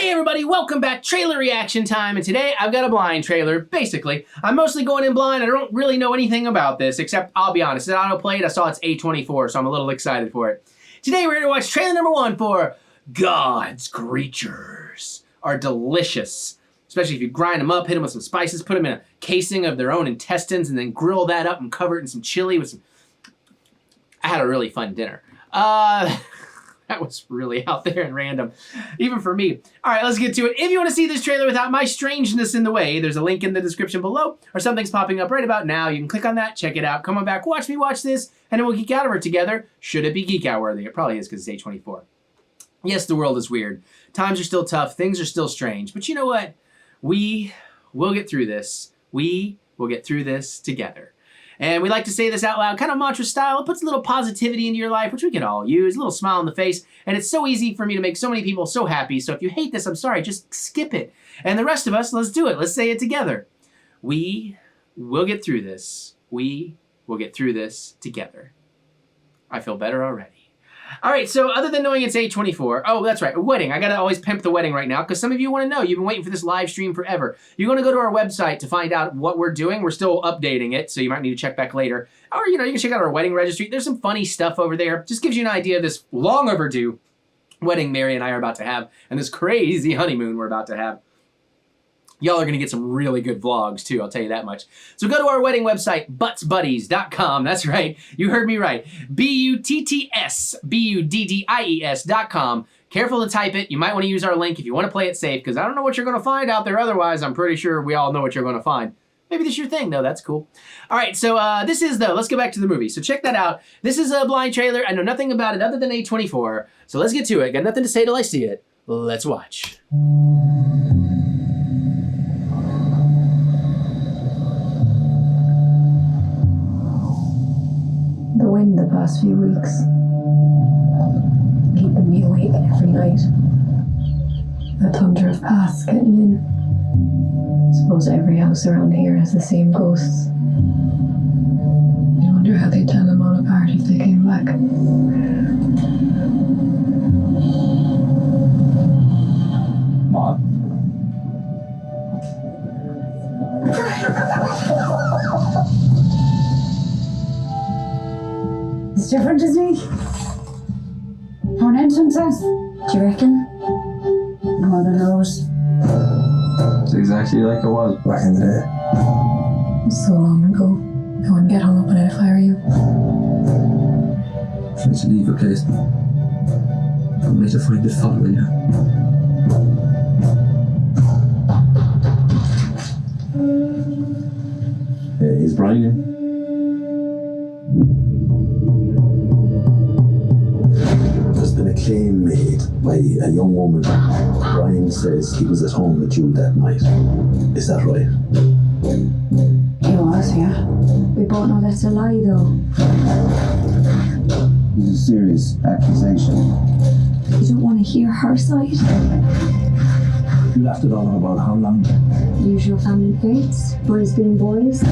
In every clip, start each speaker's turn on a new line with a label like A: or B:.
A: Hey everybody, welcome back. Trailer reaction time, and today I've got a blind trailer. Basically, I'm mostly going in blind. I don't really know anything about this, except I'll be honest, it's auto-played. I saw it's A24, so I'm a little excited for it. Today we're going to watch trailer number 1 for God's Creatures Are Delicious. Especially if you grind them up, hit them with some spices, put them in a casing of their own intestines, and then grill that up and cover it in some chili with some... I had a really fun dinner. That was really out there and random, even for me. All right, let's get to it. If you want to see this trailer without my strangeness in the way, there's a link in the description below, or something's popping up right about now. You can click on that, check it out, come on back, watch me watch this, and then we'll geek out over it together. Should it be geek out worthy? It probably is because it's A24. Yes, the world is weird. Times are still tough. Things are still strange. But you know what? We will get through this. We will get through this together. And we like to say this out loud, kind of mantra style. It puts a little positivity into your life, which we can all use, a little smile on the face. And it's so easy for me to make so many people so happy. So if you hate this, I'm sorry, just skip it. And the rest of us, let's do it. Let's say it together. We will get through this. We will get through this together. I feel better already. All right, so other than knowing it's A24, oh, that's right, a wedding. I gotta always pimp the wedding right now because some of you want to know. You've been waiting for this live stream forever. You're going to go to our website to find out what we're doing. We're still updating it, so you might need to check back later. Or, you can check out our wedding registry. There's some funny stuff over there. Just gives you an idea of this long overdue wedding Mary and I are about to have and this crazy honeymoon we're about to have. Y'all are going to get some really good vlogs, too. I'll tell you that much. So go to our wedding website, buttsbuddies.com. That's right. You heard me right. BUTTSBUDDIES.com. Careful to type it. You might want to use our link if you want to play it safe, because I don't know what you're going to find out there. Otherwise, I'm pretty sure we all know what you're going to find. Maybe this is your thing, though. That's cool. All right, so this is let's go back to the movie. So check that out. This is a blind trailer. I know nothing about it other than A24. So let's get to it. Got nothing to say till I see it. Let's watch.
B: The wind the past few weeks, keeping me awake every night. The thunder of paths getting in. Suppose every house around here has the same ghosts. I wonder how they'd tell them all apart if they came back.
C: Mom?
B: It's different, isn't he? On entrances, do you reckon? Mother knows.
C: It's exactly like it was back in the day.
B: So long ago. I wouldn't get hung up on it if I were you.
C: Try to leave your place. I'm need to find this fella, will you? He's Brian.
D: There's been a claim made by a young woman. Brian says he was at home with you that night. Is that right?
B: He was, yeah. We both know that's a lie, though.
D: It's a serious accusation.
B: You don't want to hear her side?
D: You laughed it all about how long?
B: Usual family fates, boys being boys.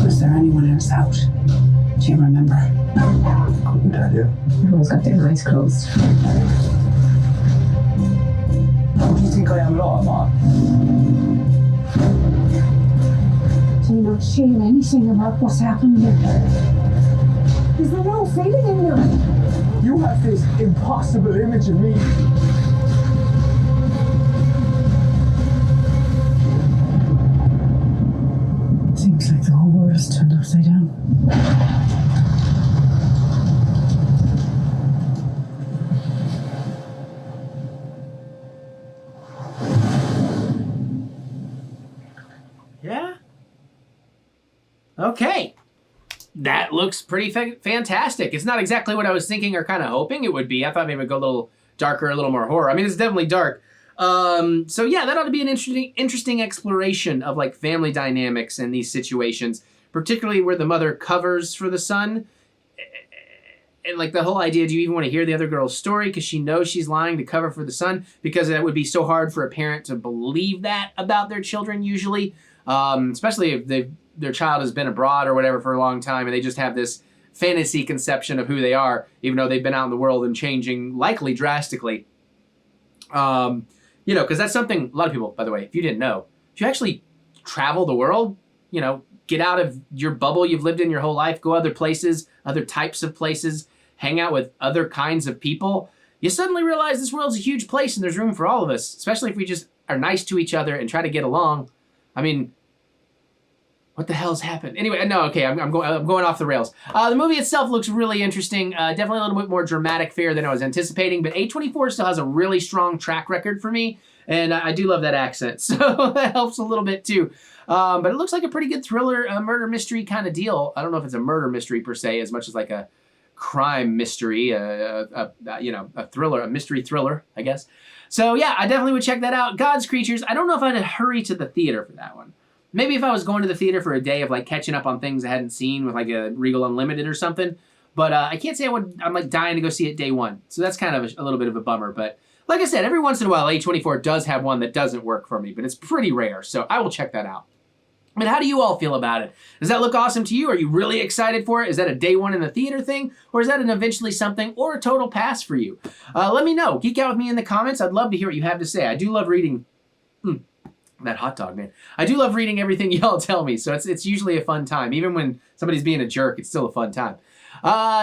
E: Was there anyone else out? Do you remember?
D: Couldn't tell you.
B: Everyone's got their eyes closed.
C: Who do you think I am at all, Mom?
B: Do you not feel anything about what's happened here? Is there no feeling in you?
C: You have this impossible image of me.
E: Seems like the whole world has turned upside down.
A: Yeah? Okay. That looks pretty fantastic. It's not exactly what I was thinking or kind of hoping it would be. I thought maybe it would go a little darker, a little more horror. I mean, it's definitely dark. So yeah, that ought to be an interesting exploration of like family dynamics in these situations, particularly where the mother covers for the son. And like the whole idea, do you even want to hear the other girl's story because she knows she's lying to cover for the son? Because that would be so hard for a parent to believe that about their children usually, especially if their child has been abroad or whatever for a long time and they just have this fantasy conception of who they are, even though they've been out in the world and changing likely drastically. You know, because that's something, a lot of people, by the way, if you didn't know, if you actually travel the world, you know, get out of your bubble you've lived in your whole life, go other places, other types of places, hang out with other kinds of people, you suddenly realize this world's a huge place and there's room for all of us, especially if we just are nice to each other and try to get along. I mean, what the hell's happened? Anyway, no, okay, I'm going off the rails. The movie itself looks really interesting. Definitely a little bit more dramatic fare than I was anticipating, but A24 still has a really strong track record for me, and I do love that accent, so that helps a little bit too. But it looks like a pretty good thriller, murder mystery kind of deal. I don't know if it's a murder mystery per se, as much as like a crime mystery, you know, a thriller, a mystery thriller, I guess. So yeah, I definitely would check that out. God's Creatures. I don't know if I'd hurry to the theater for that one. Maybe if I was going to the theater for a day of like catching up on things I hadn't seen with like a Regal Unlimited or something. But I can't say I'm like dying to go see it day one. So that's kind of a little bit of a bummer. But like I said, every once in a while, A24 does have one that doesn't work for me, but it's pretty rare. So I will check that out. But how do you all feel about it? Does that look awesome to you? Are you really excited for it? Is that a day one in the theater thing? Or is that an eventually something or a total pass for you? Let me know. Geek out with me in the comments. I'd love to hear what you have to say. I do love reading... that hot dog, man. I do love reading everything y'all tell me, so it's usually a fun time. Even when somebody's being a jerk, it's still a fun time.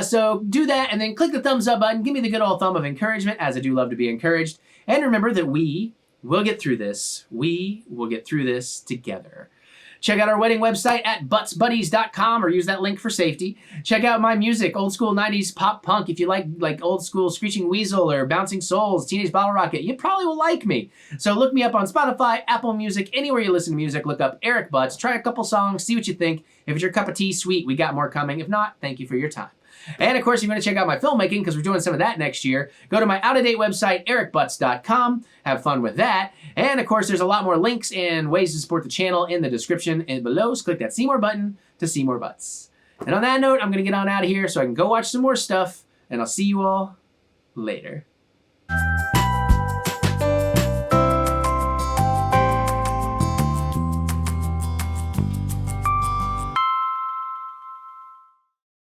A: So do that, and then click the thumbs up button. Give me the good old thumb of encouragement, as I do love to be encouraged. And remember that we will get through this. We will get through this together. Check out our wedding website at buttsbuddies.com or use that link for safety. Check out my music, old school 90s pop punk. If you like old school Screeching Weasel or Bouncing Souls, Teenage Bottle Rocket, you probably will like me. So look me up on Spotify, Apple Music, anywhere you listen to music, look up Eric Butts, try a couple songs, see what you think. If it's your cup of tea, sweet, we got more coming. If not, thank you for your time. And of course, if you want to check out my filmmaking, because we're doing some of that next year, go to my out-of-date website, TheEricButts.com. Have fun with that. And of course, there's a lot more links and ways to support the channel in the description and below. So click that see more button to see more butts. And on that note, I'm going to get on out of here so I can go watch some more stuff. And I'll see you all later.